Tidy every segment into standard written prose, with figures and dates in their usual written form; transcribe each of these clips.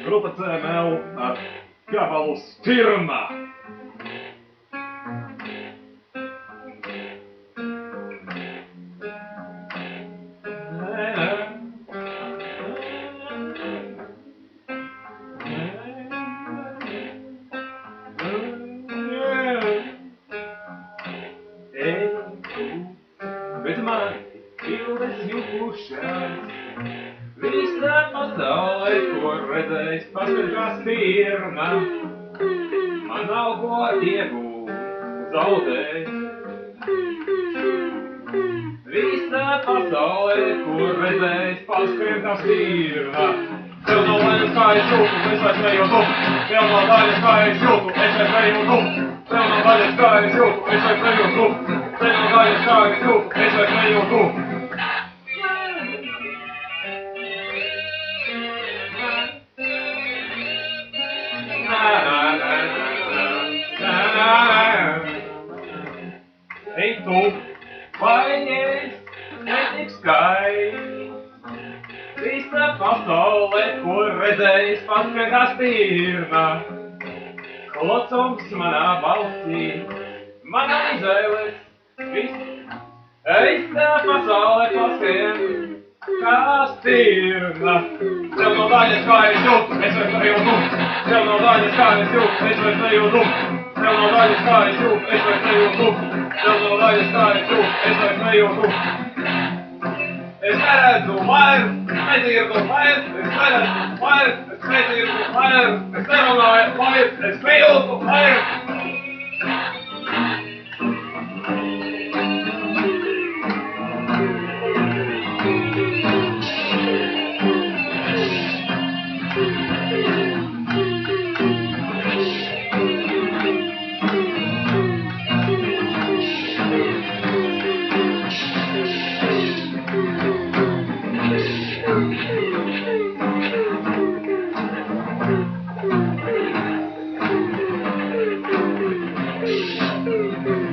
Grupa CML ar gabalu Stirna. Bet man ilgas jukušas, visā pasaulē, ko redzējis, paskatās pirmā. Man nav ko iegūt, zaudēt. Visā pasaulē, ko redzējis, paskatās pirmā. Tev nav daļas, kā es jūtu, es vairs nejūtu. Tev nav daļas, kā es jūtu, es vairs nejūtu. Tev nav daļas, kā es jūtu, es vairs nejūtu. Tev nav daļas, kā es jūtu, es vairs nejūtu. Ei tu, vai es netik skaists? Visa pasaulē, ko redzējis, paskatās pirmā. Klocums manā balsī, manā izvēles, viss. Visa pasaulē paskrien, kā stirna. Tev nav daļas, kā es jūtu, es vairs nejūtu. Tev nav daļas, kā es jūtu, es vairs nejūtu. Tev nav daļas, kā es jūtu, es vairs nejūtu. Tev nav daļas, kā es jūtu, es vairs nejūtu. Es neredzu vairs, nedzirdu vairs, es neredzu vairs, es nedzirdu vairs, es nerunāju vairs, es nejūtu vairs.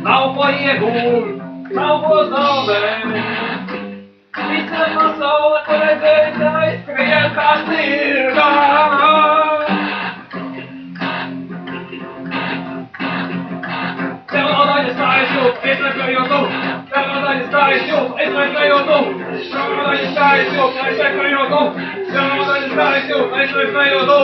Nav ko iegūt, nav ko zaudēt. Visa pasaule, ko redzējis, aizskrien kā stirna. Tev nav daļas, kā es jūtu, es vairs nejūtu. Tev nav daļas, kā es jūtu, es vairs nejūtu. Tev nav daļas, kā es jūtu, es vairs nejūtu. Tev nav daļas, kā es jūtu, es vairs nejūtu.